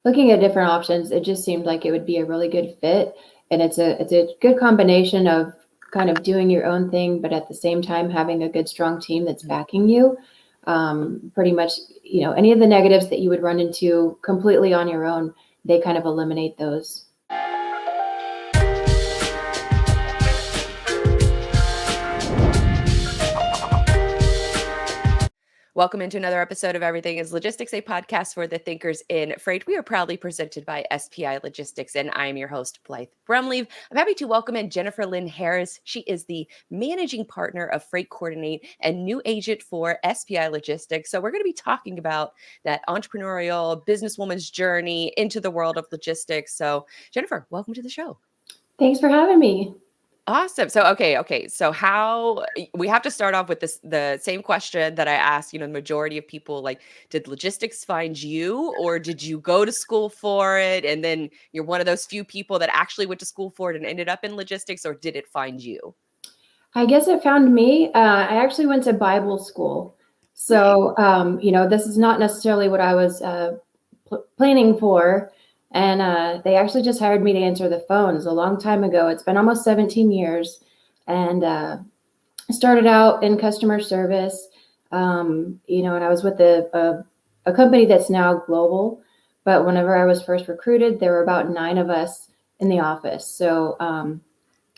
looking at different options, it just seemed like it would be a really good fit. And it's a good combination of kind of doing your own thing, but at the same time having a good, strong team that's backing you. Pretty much, any of the negatives that you would run into completely on your own, they kind of eliminate those. Welcome into another episode of Everything is Logistics, a podcast for the thinkers in freight. We are proudly presented by SPI Logistics, and I am your host, Blythe Brumleve. I'm happy to welcome in Jennifer Lynn Harris. She is the managing partner of Freight Coordinate and new agent for SPI Logistics. So we're going to be talking about that entrepreneurial businesswoman's journey into the world of logistics. So Jennifer, welcome to the show. Thanks for having me. Awesome. So, okay. So how we have to start off with the same question that I asked, the majority of people, like, did logistics find you, or did you go to school for it? And then you're one of those few people that actually went to school for it and ended up in logistics, or did it find you? I guess it found me. I actually went to Bible school. So, this is not necessarily what I was planning for. And they actually just hired me to answer the phones a long time ago. It's been almost 17 years. And I started out in customer service, and I was with a company that's now global. But whenever I was first recruited, there were about 9 of us in the office. So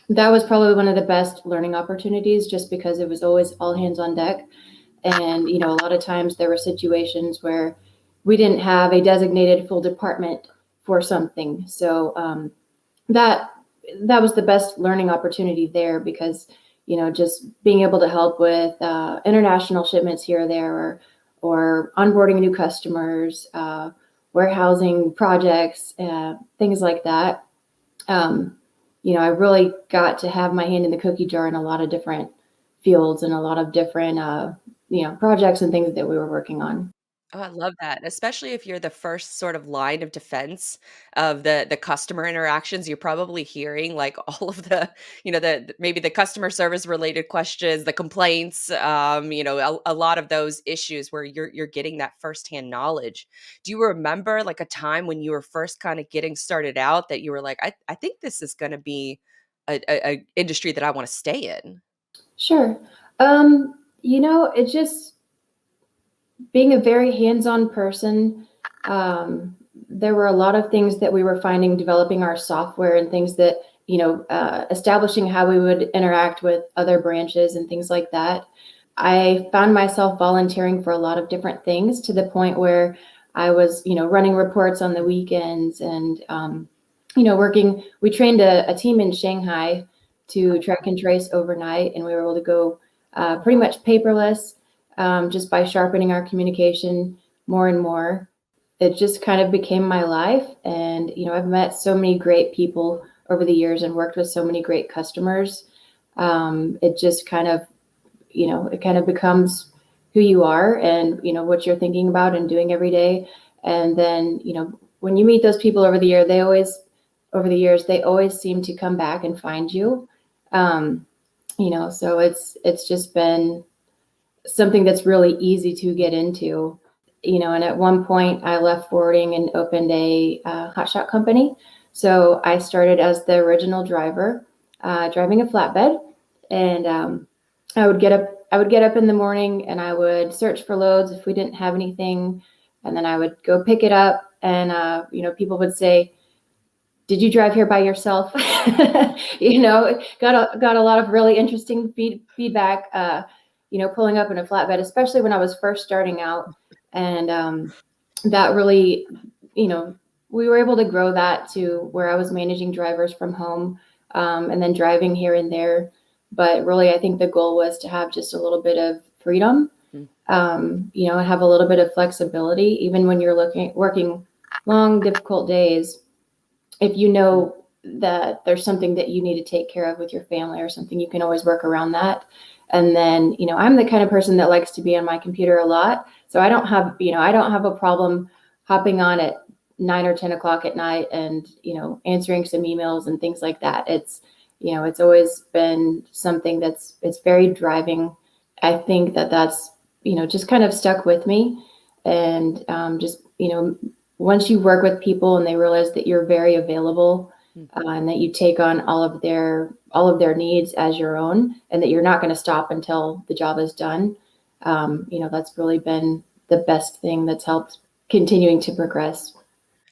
that was probably one of the best learning opportunities, just because it was always all hands on deck. And, a lot of times there were situations where we didn't have a designated full department for something. So that was the best learning opportunity there, because, just being able to help with international shipments here or there, or onboarding new customers, warehousing projects, things like that. I really got to have my hand in the cookie jar in a lot of different fields and a lot of different, projects and things that we were working on. Oh, I love that, especially if you're the first sort of line of defense of the customer interactions. You're probably hearing like all of the, maybe the customer service related questions, the complaints, a lot of those issues where you're getting that firsthand knowledge. Do you remember like a time when you were first kind of getting started out that you were like, I think this is going to be a industry that I want to stay in? Sure. It's just being a very hands-on person. There were a lot of things that we were finding developing our software, and things that, establishing how we would interact with other branches and things like that. I found myself volunteering for a lot of different things, to the point where I was, running reports on the weekends, and, working. We trained a team in Shanghai to track and trace overnight, and we were able to go pretty much paperless, just by sharpening our communication more and more. It just kind of became my life. And, I've met so many great people over the years and worked with so many great customers. It just kind of, it kind of becomes who you are, and, what you're thinking about and doing every day. And then, when you meet those people over the years, they always seem to come back and find you. So it's just been something that's really easy to get into, and at one point I left forwarding and opened a Hotshot company. So I started as the original driver, driving a flatbed, and I would get up in the morning, and I would search for loads if we didn't have anything, and then I would go pick it up, and people would say, "Did you drive here by yourself?" Got a lot of really interesting feedback. Pulling up in a flatbed, especially when I was first starting out. And that really, we were able to grow that to where I was managing drivers from home, and then driving here and there. But really, I think the goal was to have just a little bit of freedom, and have a little bit of flexibility, even when you're working long, difficult days. If you know that there's something that you need to take care of with your family or something, you can always work around that. And then, I'm the kind of person that likes to be on my computer a lot. So I don't have a problem hopping on at 9 or 10 o'clock at night and, answering some emails and things like that. It's always been something it's very driving. I think that's, just kind of stuck with me, and just, once you work with people and they realize that you're very available, Mm. and that you take on all of their needs as your own, and that you're not going to stop until the job is done, that's really been the best thing that's helped continuing to progress.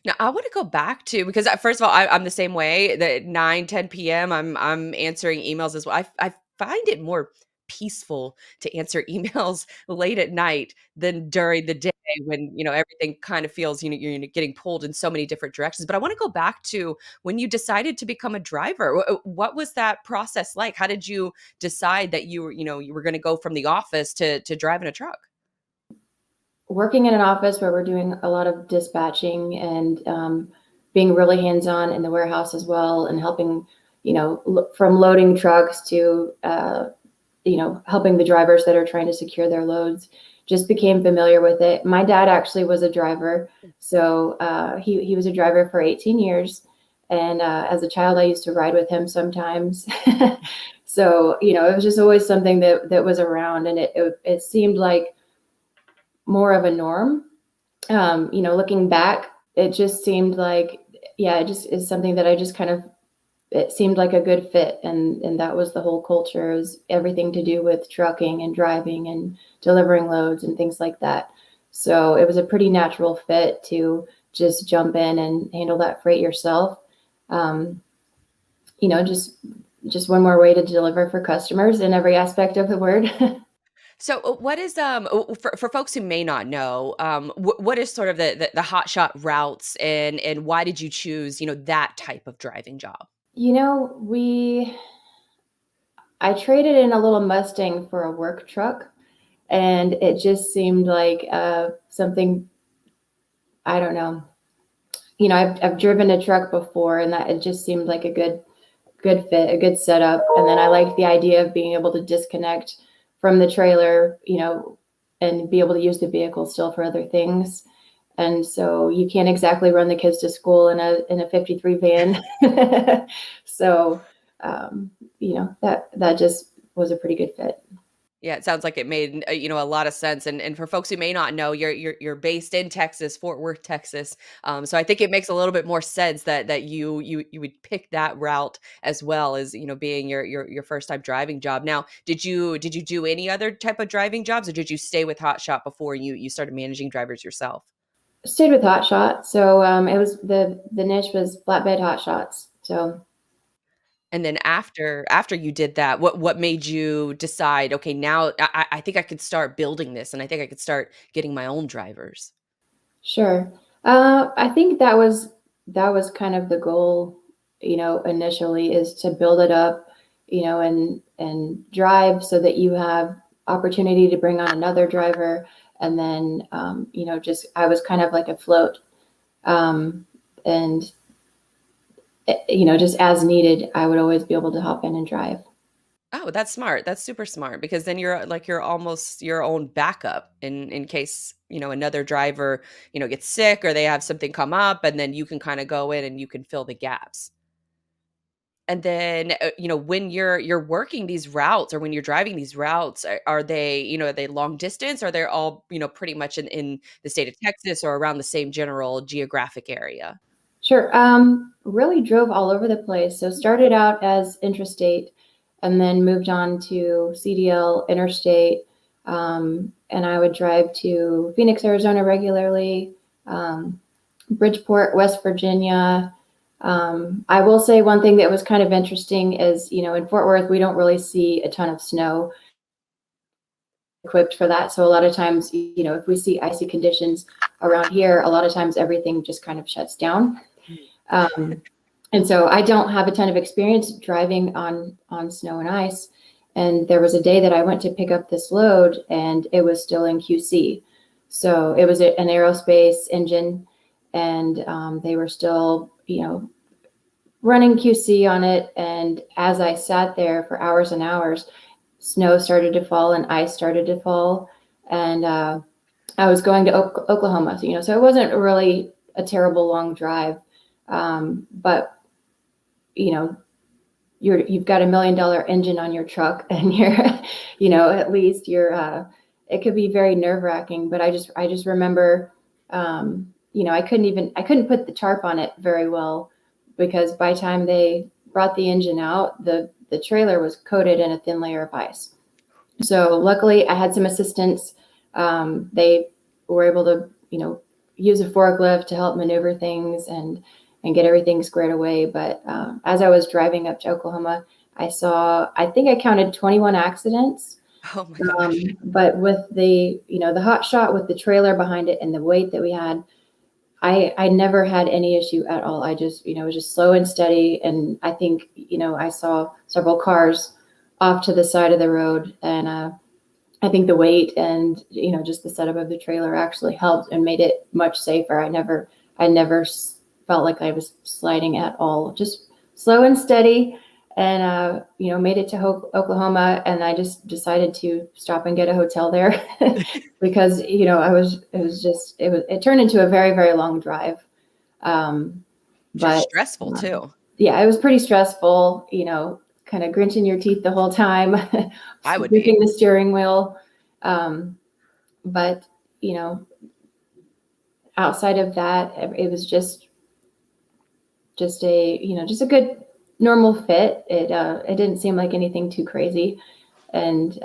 Now I want to go back to because first of all, I'm the same way. That 9, 10 p.m. I'm answering emails as well. I find it more peaceful to answer emails late at night than during the day when everything kind of feels you're getting pulled in so many different directions. But I want to go back to when you decided to become a driver. What was that process like? How did you decide that you were going to go from the office to driving a truck? Working in an office where we're doing a lot of dispatching and being really hands-on in the warehouse as well, and helping, from loading trucks to, helping the drivers that are trying to secure their loads, just became familiar with it. My dad actually was a driver. So he was a driver for 18 years. And as a child, I used to ride with him sometimes. So, it was just always something that was around, and it seemed like more of a norm. Looking back, it just seemed like, yeah, it just is something that I just kind of, it seemed like a good fit. And that was the whole culture. It was everything to do with trucking and driving and delivering loads and things like that. So it was a pretty natural fit to just jump in and handle that freight yourself. Um, you know, just just one more way to deliver for customers in every aspect of the word. So, what is for folks who may not know, what is sort of the hotshot routes, and why did you choose that type of driving job? you know, we I traded in a little Mustang for a work truck, and it just seemed like something. I don't know. I've driven a truck before, and that it just seemed like a good fit, a good setup. And then I liked the idea of being able to disconnect from the trailer, and be able to use the vehicle still for other things. And so you can't exactly run the kids to school in a 53 van. So that just was a pretty good fit. Yeah, it sounds like it made a lot of sense. And for folks who may not know, you're based in Texas, Fort Worth, Texas. So I think it makes a little bit more sense that you would pick that route as well as being your first time driving job. Now, did you do any other type of driving jobs, or did you stay with Hotshot before you started managing drivers yourself? Stayed with Hotshot. So it was the niche was flatbed hot shots. So And then after you did that, what made you decide, okay, now I think I could start building this, and I think I could start getting my own drivers. sure. I think that was kind of the goal, initially, is to build it up, and drive so that you have opportunity to bring on another driver. And then, just I was kind of like a float. And just as needed, I would always be able to hop in and drive. Oh, that's smart. That's super smart because then you're almost your own backup in case, another driver, gets sick or they have something come up, and then you can kind of go in and you can fill the gaps. And then, when you're working these routes or when you're driving these routes, are they, are they long distance, or they're all, pretty much in the state of Texas or around the same general geographic area? Sure. Really drove all over the place. So started out as intrastate, and then moved on to CDL interstate. And I would drive to Phoenix, Arizona regularly, Bridgeport, West Virginia. I will say one thing that was kind of interesting is, in Fort Worth, we don't really see a ton of snow equipped for that. So a lot of times, if we see icy conditions around here, a lot of times everything just kind of shuts down. Um, and so I don't have a ton of experience driving on snow and ice. And there was a day that I went to pick up this load, and it was still in QC. So it was an aerospace engine, and they were still, running QC on it. And as I sat there for hours and hours, snow started to fall and ice started to fall. And I was going to Oklahoma, so it wasn't really a terrible long drive. But you know, you've got $1 million engine on your truck, and you're, at least you're. It could be very nerve wracking. But I just remember, I couldn't put the tarp on it very well, because by the time they brought the engine out, the trailer was coated in a thin layer of ice. So luckily I had some assistance. They were able to, use a forklift to help maneuver things and get everything squared away. But as I was driving up to Oklahoma, I think I counted 21 accidents. Oh my gosh. But with the Hotshot, with the trailer behind it and the weight that we had, I never had any issue at all. I just, was just slow and steady. And I think, I saw several cars off to the side of the road, and I think the weight and, just the setup of the trailer actually helped and made it much safer. I never felt like I was sliding at all, just slow and steady. And, made it to Oklahoma, and I just decided to stop and get a hotel there because, it turned into a very, very long drive. Just But stressful too. yeah, it was pretty stressful, kind of grinching your teeth the whole time, I would be. gripping the steering wheel. But, outside of that, it was just a good normal fit. It didn't seem like anything too crazy. And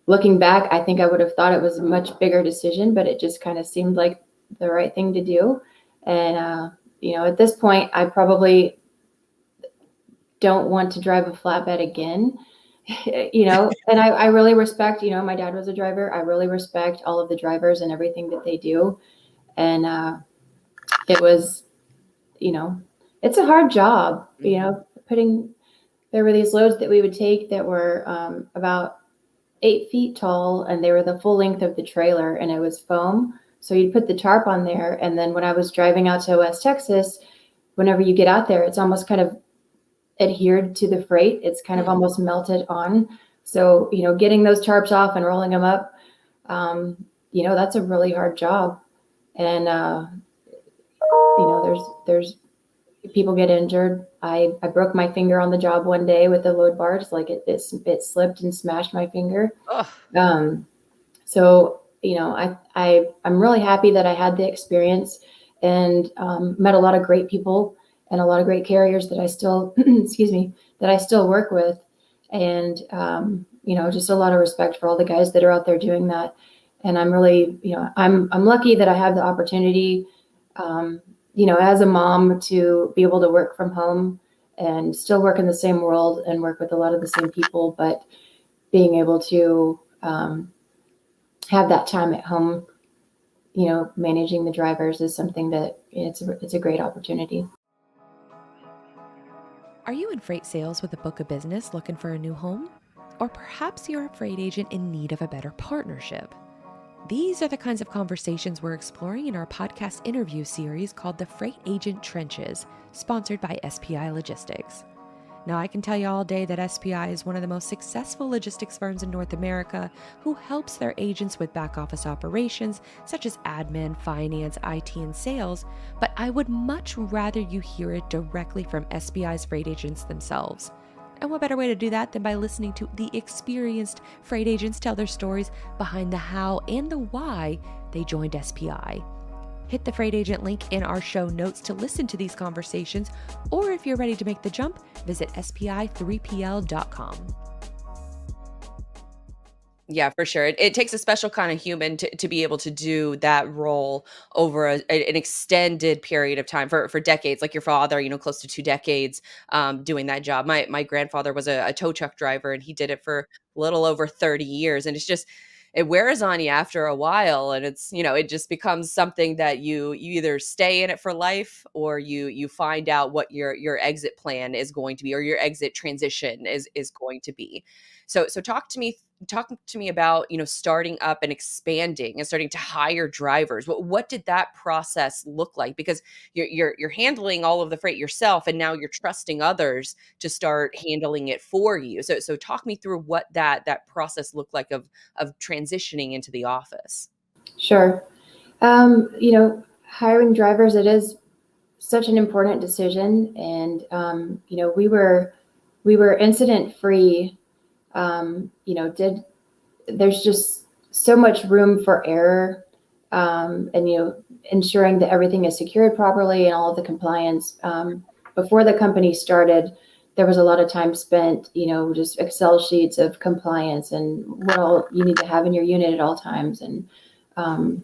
looking back, I think I would have thought it was a much bigger decision, but it just kind of seemed like the right thing to do. And, at this point, I probably don't want to drive a flatbed again. And I really respect, my dad was a driver. I really respect all of the drivers and everything that they do. And it was, it's a hard job, there were these loads that we would take that were about 8 feet tall, and they were the full length of the trailer, and it was foam. So you'd put the tarp on there. And then when I was driving out to West Texas, whenever you get out there, it's almost kind of adhered to the freight. It's kind of almost melted on. So, getting those tarps off and rolling them up, that's a really hard job. And, there's people get injured. I broke my finger on the job one day with the load bars. Like it slipped and smashed my finger. So, I'm really happy that I had the experience and met a lot of great people and a lot of great carriers that I still, that I still work with. And, just a lot of respect for all the guys that are out there doing that. And I'm really, I'm lucky that I have the opportunity, as a mom, to be able to work from home and still work in the same world and work with a lot of the same people, but being able to have that time at home, managing the drivers is something that it's a great opportunity. Are you in freight sales with a book of business looking for a new home? Or perhaps you're a freight agent in need of a better partnership? These are the kinds of conversations we're exploring in our podcast interview series called The Freight Agent Trenches, sponsored by SPI Logistics. Now, I can tell you all day that SPI is one of the most successful logistics firms in North America who helps their agents with back office operations such as admin, finance, IT, and sales, but I would much rather you hear it directly from SPI's freight agents themselves. And what better way to do that than by listening to the experienced freight agents tell their stories behind the how and the why they joined SPI. Hit the freight agent link in our show notes to listen to these conversations, or if you're ready to make the jump, visit spi3pl.com. Yeah, for sure. It takes a special kind of human to be able to do that role over an extended period of time for decades, like your father, close to 2 decades doing that job. My grandfather was a tow truck driver, and he did it for a little over 30 years. And it's just, it wears on you after a while, and it's, it just becomes something that you either stay in it for life, or you find out what your exit plan is going to be, or your exit transition is going to be. So talk to me about, starting up and expanding and starting to hire drivers. What did that process look like? Because you're handling all of the freight yourself, and now you're trusting others to start handling it for you. So talk me through what that process looked like of transitioning into the office. Sure. Hiring drivers, it is such an important decision. And, we were incident free. There's just so much room for error. And, ensuring that everything is secured properly and all of the compliance. Before the company started, there was a lot of time spent, just Excel sheets of compliance and what all you need to have in your unit at all times, and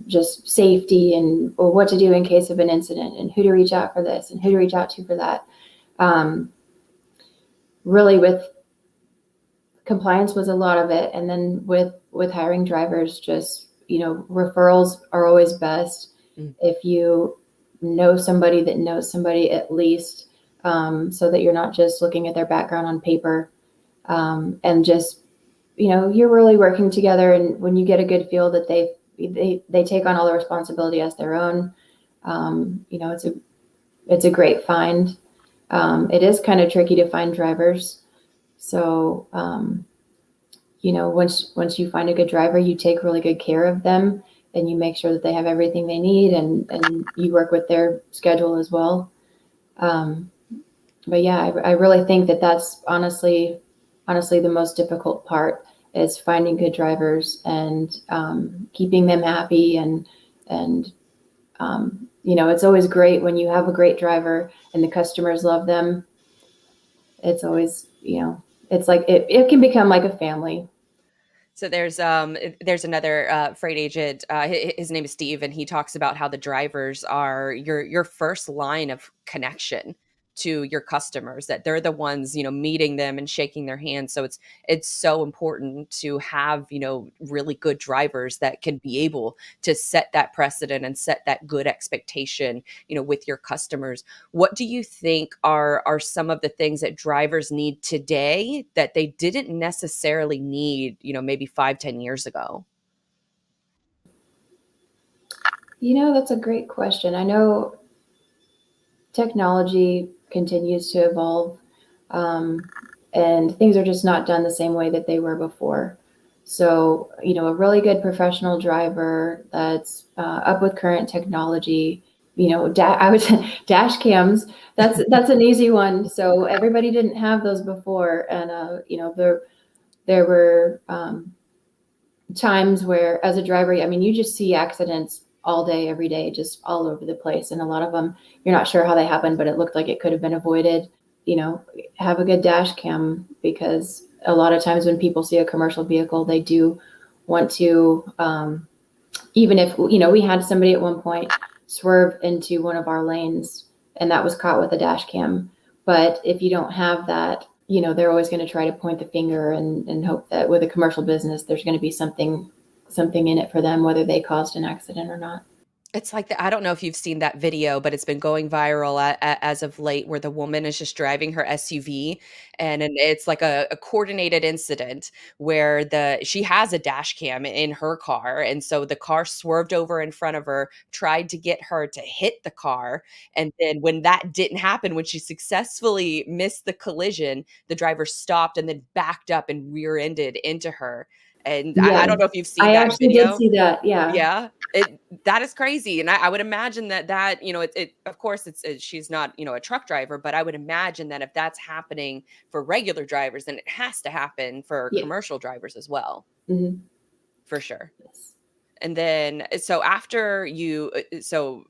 just safety and or what to do in case of an incident, and who to reach out for this and who to reach out to for that. Really, with compliance was a lot of it, and then with hiring drivers, just referrals are always best. If you know somebody that knows somebody, at least, so that you're not just looking at their background on paper, and just you're really working together. And when you get a good feel that they take on all the responsibility as their own, it's a great find. It is kind of tricky to find drivers. So, once you find a good driver, you take really good care of them, and you make sure that they have everything they need, and you work with their schedule as well. But yeah, I really think that that's honestly the most difficult part, is finding good drivers and keeping them happy. And it's always great when you have a great driver and the customers love them. It's always, it's like it can become like a family. So there's another freight agent. His name is Steve, and he talks about how the drivers are your first line of connection to your customers, that they're the ones, meeting them and shaking their hands. So it's so important to have, really good drivers that can be able to set that precedent and set that good expectation, with your customers. What do you think are some of the things that drivers need today that they didn't necessarily need, maybe 5-10 years ago? That's a great question. I know technology continues to evolve, and things are just not done the same way that they were before. So, a really good professional driver that's up with current technology, I was dash cams. That's an easy one. So everybody didn't have those before, and there were times where, as a driver, you just see accidents all day, every day, just all over the place. And a lot of them, you're not sure how they happened, but it looked like it could have been avoided. Have a good dash cam, because a lot of times when people see a commercial vehicle, they do want to, even if, we had somebody at one point swerve into one of our lanes, and that was caught with a dash cam. But if you don't have that, they're always going to try to point the finger and hope that with a commercial business, there's going to be something in it for them, whether they caused an accident or not. It's like I don't know if you've seen that video, but it's been going viral as of late, where the woman is just driving her SUV, and it's like a coordinated incident where she has a dash cam in her car, and so the car swerved over in front of her, tried to get her to hit the car, and then when that didn't happen, when she successfully missed the collision, the driver stopped and then backed up and rear-ended into her. And I Yeah, don't know if you've seen I that actually did video. see that. Yeah. Yeah, that is crazy, and I would imagine that, it of course, she's not, a truck driver, but I would imagine that if that's happening for regular drivers, then it has to happen for Yeah. commercial drivers as well, Mm-hmm. for sure. Yes. And then, so after so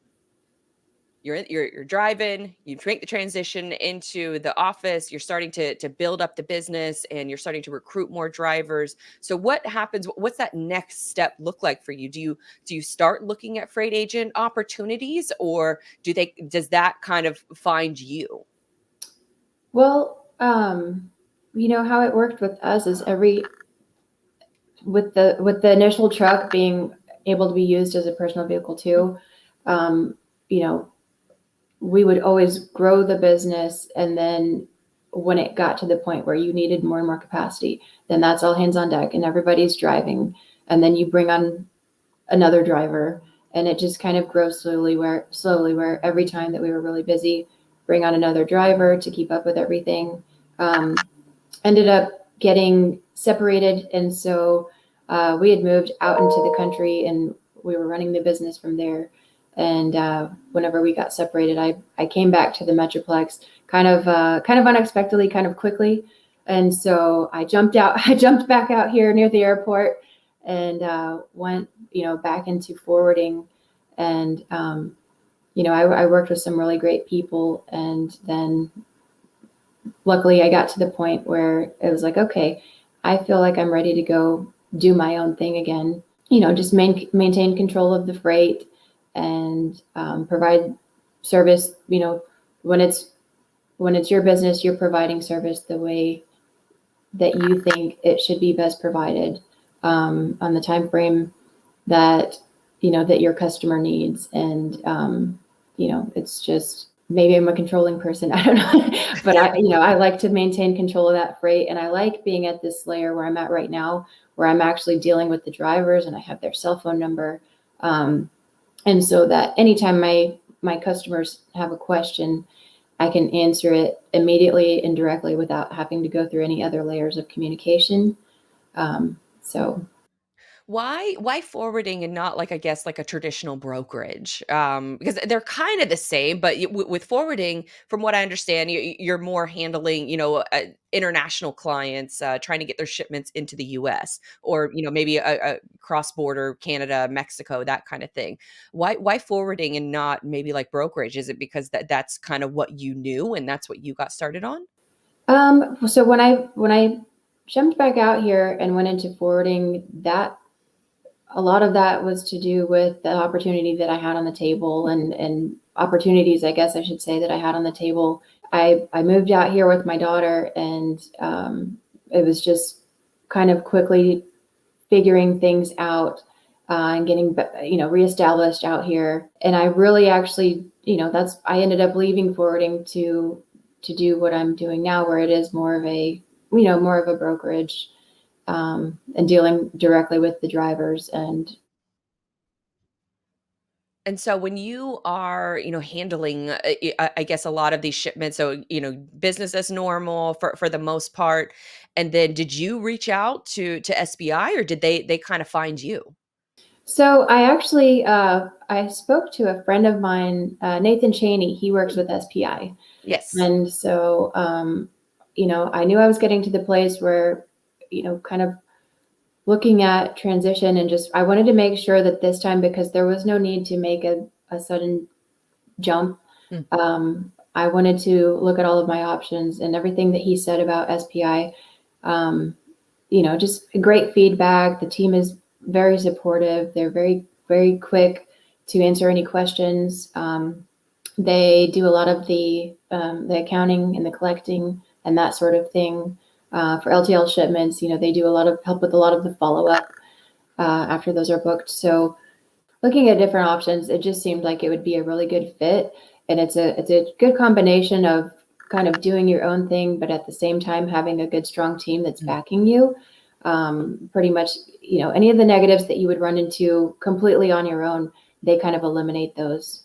you're driving, you make the transition into the office, you're starting to build up the business, and you're starting to recruit more drivers. So what happens? What's that next step look like for you? Do you start looking at freight agent opportunities, or does that kind of find you? Well, how it worked with us is with the initial truck being able to be used as a personal vehicle too, you know, we would always grow the business. And then when it got to the point where you needed more and more capacity, then that's all hands on deck and everybody's driving. And then you bring on another driver, and it just kind of grows slowly where every time that we were really busy, bring on another driver to keep up with everything. Ended up getting separated. And so we had moved out into the country, and we were running the business from there. And whenever we got separated, I came back to the Metroplex kind of unexpectedly, kind of quickly. And so I jumped back out here near the airport, and went, back into forwarding. And, I worked with some really great people. And then luckily I got to the point where it was like, okay, I feel like I'm ready to go do my own thing again, just maintain control of the freight and provide service, when it's your business, you're providing service the way that you think it should be best provided, on the time frame that that your customer needs. And it's just, maybe I'm a controlling person, I don't know. But I like to maintain control of that freight, and I like being at this layer where I'm at right now, where I'm actually dealing with the drivers and I have their cell phone number, and so that anytime my customers have a question, I can answer it immediately and directly without having to go through any other layers of communication. So Why forwarding and not like, I guess, like a traditional brokerage? Because they're kind of the same, but with forwarding, from what I understand, you're more handling, international clients, trying to get their shipments into the US, or, maybe a cross-border Canada, Mexico, that kind of thing. Why forwarding and not maybe like brokerage? Is it because that's kind of what you knew and that's what you got started on? so when I jumped back out here and went into forwarding, that a lot of that was to do with the opportunity that I had on the table, and opportunities, I guess I should say, that I had on the table. I moved out here with my daughter, and it was just kind of quickly figuring things out, and getting, reestablished out here. And I really actually, I ended up leaving forwarding to do what I'm doing now, where it is more of a brokerage, and dealing directly with the drivers. And so when you are, handling, I guess a lot of these shipments, so, business as normal for the most part. And then did you reach out to SBI, or did they kind of find you? So I actually, I spoke to a friend of mine, Nathan Cheney. He works with SPI. Yes. And so, I knew I was getting to the place where, kind of looking at transition, and just, I wanted to make sure that this time, because there was no need to make a sudden jump. Mm. I wanted to look at all of my options, and everything that he said about SPI, just great feedback. The team is very supportive. They're very, very quick to answer any questions. They do a lot of the accounting and the collecting and that sort of thing. For LTL shipments, they do a lot of help with a lot of the follow-up, after those are booked. So looking at different options, it just seemed like it would be a really good fit. And it's a good combination of kind of doing your own thing, but at the same time having a good, strong team that's backing you. Pretty much, any of the negatives that you would run into completely on your own, they kind of eliminate those.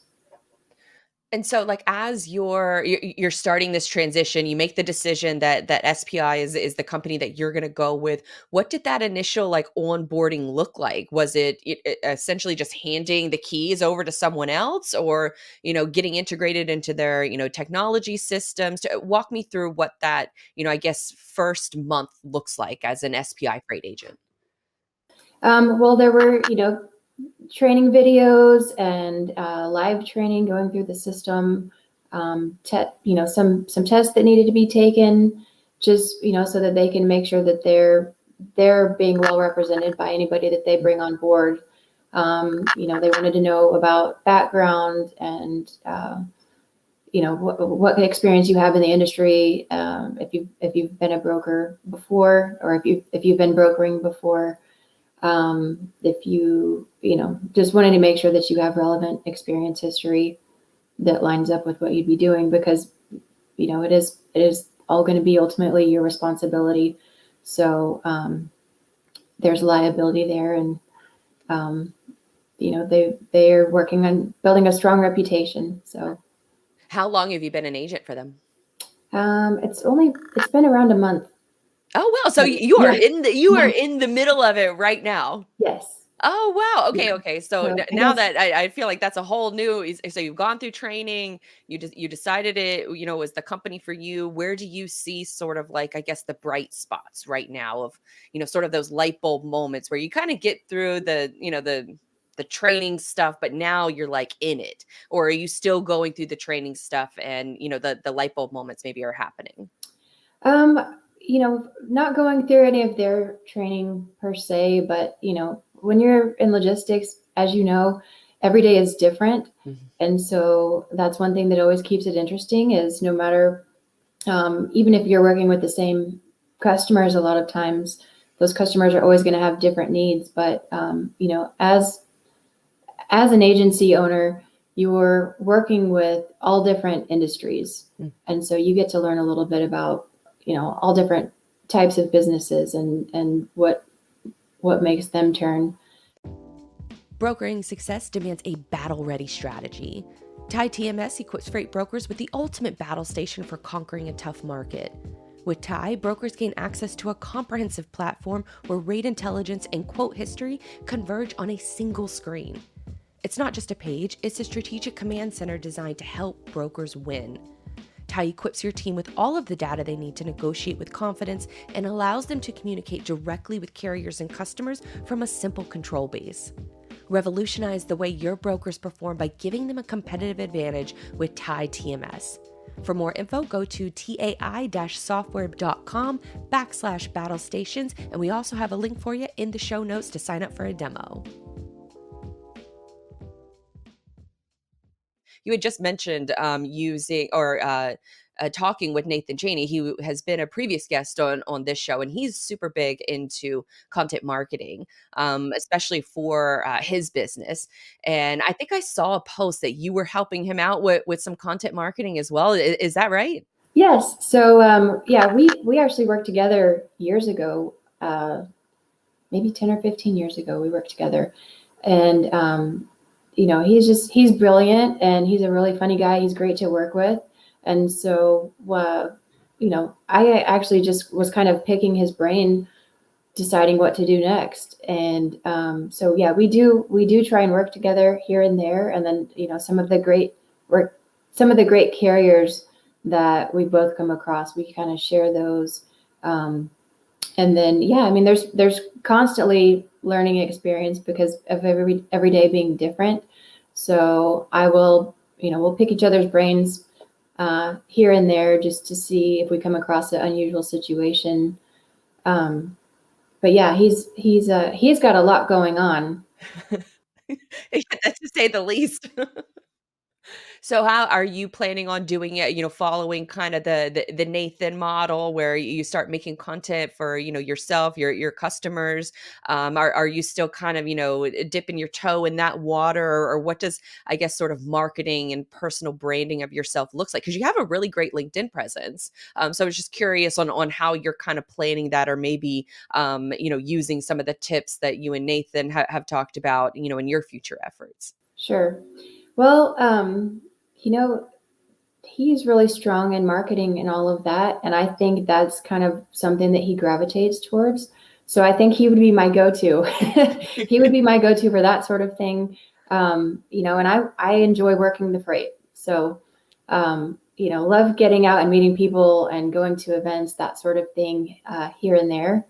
And so, like, as you're starting this transition, you make the decision that SPI is the company that you're going to go with. What did that initial, like, onboarding look like? Was it essentially just handing the keys over to someone else, or getting integrated into their technology systems? Walk me through what that I guess first month looks like as an SPI freight agent. Well, there were, training videos and live training going through the system. Some tests that needed to be taken, just so that they can make sure that they're being well represented by anybody that they bring on board. They wanted to know about background and what experience you have in the industry, if you've been a broker before, or if you've been brokering before. If just wanting to make sure that you have relevant experience history that lines up with what you'd be doing, because, it is all going to be ultimately your responsibility. So, there's liability there, and, they're working on building a strong reputation. So, How long have you been an agent for them? it's been around a month. Oh, well, so you are Yeah. you are in the middle of it right now. Yes. Oh, wow. Yeah. Okay. So So I now guess, that I feel like that's a whole new, so you've gone through training, you decided it, was the company for you. Where do you see sort of like, I guess, the bright spots right now of, sort of those light bulb moments where you kind of get through the the training stuff, but now you're like in it? Or are you still going through the training stuff and, the light bulb moments maybe are happening? Not going through any of their training per se, but when you're in logistics, as you know, every day is different. Mhm. And so that's one thing that always keeps it interesting is no matter, even if you're working with the same customers, a lot of times those customers are always going to have different needs. But, as an agency owner, you're working with all different industries. Mm. And so you get to learn a little bit about, all different types of businesses and what makes them turn. Brokering success demands a battle-ready strategy. TIE TMS equips freight brokers with the ultimate battle station for conquering a tough market. With TIE, brokers gain access to a comprehensive platform where rate intelligence and quote history converge on a single screen. It's not just a page, it's a strategic command center designed to help brokers win. TIE equips your team with all of the data they need to negotiate with confidence and allows them to communicate directly with carriers and customers from a simple control base. Revolutionize the way your brokers perform by giving them a competitive advantage with TIE TMS. For more info, go to tai-software.com/battle stations, and we also have a link for you in the show notes to sign up for a demo. You had just mentioned using or talking with Nathan Cheney. He has been a previous guest on this show, and he's super big into content marketing, especially for his business. And I think I saw a post that you were helping him out with some content marketing as well. Is that right? Yes. So, we actually worked together years ago, maybe 10 or 15 years ago, we worked together. And, he's brilliant and he's a really funny guy. He's great to work with. And so, I actually just was kind of picking his brain, deciding what to do next. And we do try and work together here and there. And then, some of the great carriers that we both come across, we kind of share those. And then, there's constantly learning experience because of every day being different. So we'll pick each other's brains here and there just to see if we come across an unusual situation. But yeah, he's got a lot going on. That's to say the least. So how are you planning on doing it, following kind of the Nathan model where you start making content for, yourself, your customers? Are you still kind of, dipping your toe in that water, or what does, I guess, sort of marketing and personal branding of yourself looks like? Because you have a really great LinkedIn presence. So I was just curious on how you're kind of planning that, or maybe, using some of the tips that you and Nathan have talked about, in your future efforts. Sure. Well, he's really strong in marketing and all of that. And I think that's kind of something that he gravitates towards. So I think he would be my go-to. He would be my go-to for that sort of thing. And I enjoy working the freight. So, love getting out and meeting people and going to events, that sort of thing, here and there.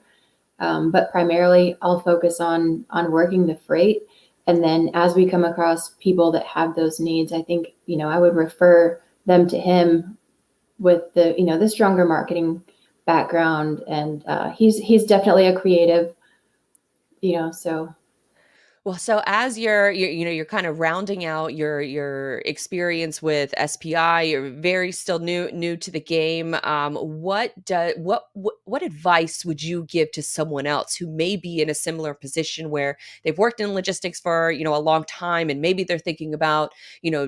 But primarily I'll focus on working the freight. And then as we come across people that have those needs, I think, I would refer them to him with the stronger marketing background. And he's definitely a creative, so. Well, so as you're kind of rounding out your experience with SPI, you're very still new to the game. What advice would you give to someone else who may be in a similar position where they've worked in logistics for a long time, and maybe they're thinking about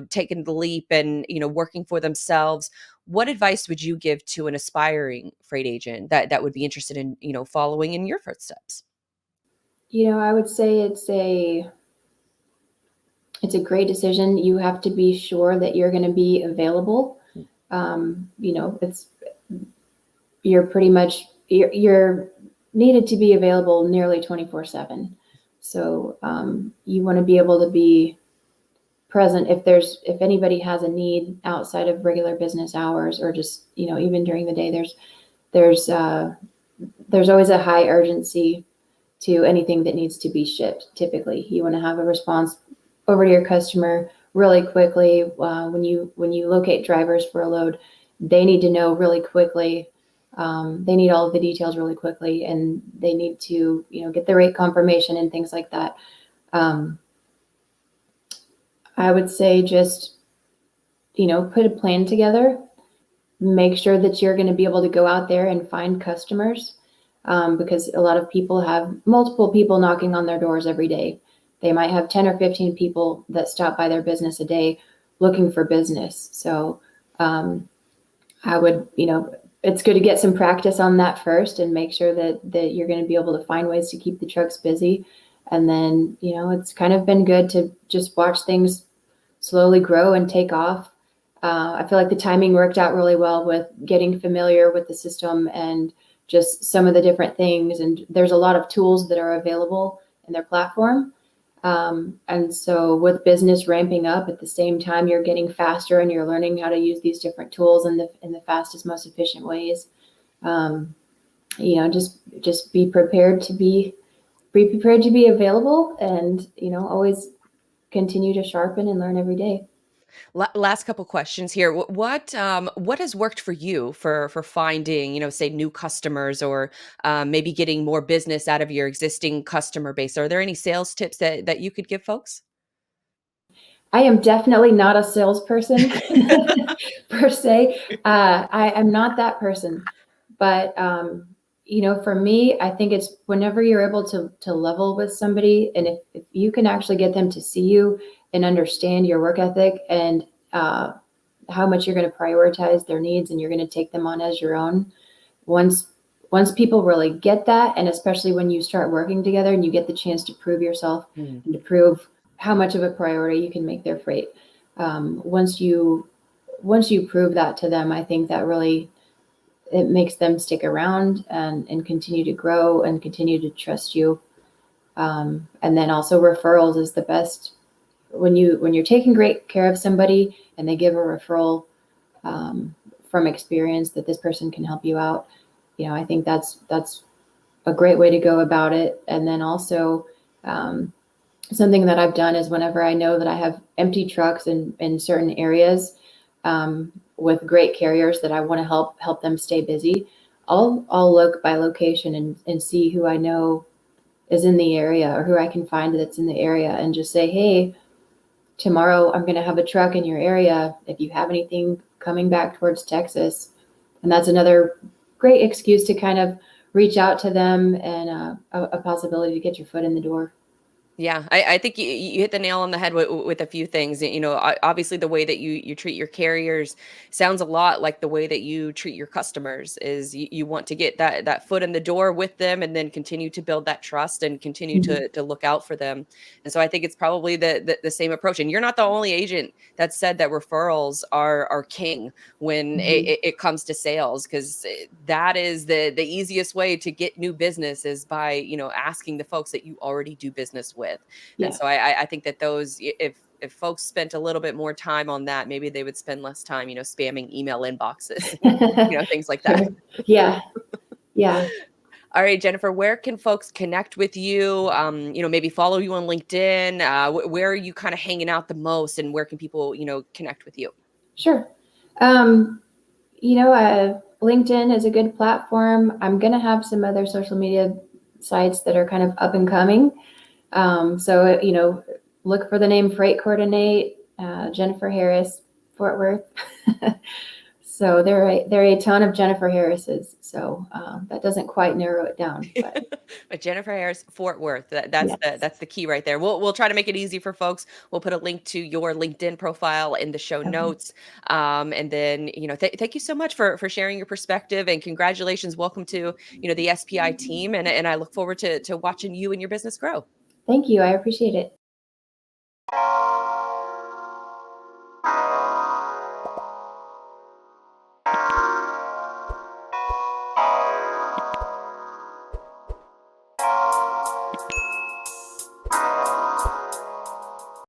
taking the leap and working for themselves? What advice would you give to an aspiring freight agent that would be interested in following in your footsteps? I would say it's a great decision. You have to be sure that you're going to be available. You're needed to be available nearly 24/7. So you want to be able to be present if anybody has a need outside of regular business hours, or just even during the day. There's always a high urgency to anything that needs to be shipped. Typically, you want to have a response over to your customer really quickly. When you locate drivers for a load, they need to know really quickly. They need all of the details really quickly, and they need to, get the rate confirmation and things like that. I would say just, put a plan together, make sure that you're going to be able to go out there and find customers, because a lot of people have multiple people knocking on their doors every day. They might have 10 or 15 people that stop by their business a day looking for business. So I would, it's good to get some practice on that first and make sure that you're going to be able to find ways to keep the trucks busy. And then, it's kind of been good to just watch things slowly grow and take off. I feel like the timing worked out really well with getting familiar with the system and just some of the different things. And there's a lot of tools that are available in their platform. And so with business ramping up at the same time, you're getting faster and you're learning how to use these different tools in the fastest, most efficient ways. Just be prepared to be available, and, always continue to sharpen and learn every day. Last couple questions here. What has worked for you for finding, say, new customers, or maybe getting more business out of your existing customer base? Are there any sales tips that you could give folks? I am definitely not a salesperson per se. I am not that person, but for me, I think it's whenever you're able to level with somebody, and if you can actually get them to see you and understand your work ethic and how much you're going to prioritize their needs, and you're going to take them on as your own. Once people really get that, and especially when you start working together and you get the chance to prove yourself and to prove how much of a priority you can make their freight. Once you prove that to them, I think that really, it makes them stick around and continue to grow and continue to trust you. And then also referrals is the best. When you're taking great care of somebody and they give a referral from experience that this person can help you out, I think that's a great way to go about it. And then also something that I've done is whenever I know that I have empty trucks in certain areas with great carriers that I want to help them stay busy, I'll look by location and see who I know is in the area or who I can find that's in the area, and just say, hey, tomorrow I'm going to have a truck in your area. If you have anything coming back towards Texas. And that's another great excuse to kind of reach out to them, and a possibility to get your foot in the door. Yeah, I think you hit the nail on the head with a few things. Obviously the way that you treat your carriers sounds a lot like the way that you treat your customers. Is you want to get that foot in the door with them, and then continue to build that trust and continue to look out for them. And so I think it's probably the same approach. And you're not the only agent that said that referrals are king when it comes to sales, because that is the easiest way to get new business, is by asking the folks that you already do business with. Yeah. And so I think that those, if folks spent a little bit more time on that, maybe they would spend less time, spamming email inboxes, things like that. Yeah. Yeah. All right, Jennifer, where can folks connect with you? Maybe follow you on LinkedIn. Where are you kind of hanging out the most, and where can people, connect with you? Sure. LinkedIn is a good platform. I'm going to have some other social media sites that are kind of up and coming. So, look for the name Freight Coordinate, Jennifer Harris, Fort Worth. So there are a ton of Jennifer Harrises. So that doesn't quite narrow it down. But Jennifer Harris, Fort Worth. That's the key right there. We'll try to make it easy for folks. We'll put a link to your LinkedIn profile in the show notes. And then, thank you so much for sharing your perspective, and congratulations. Welcome to, the SPI team. And I look forward to watching you and your business grow. Thank you. I appreciate it.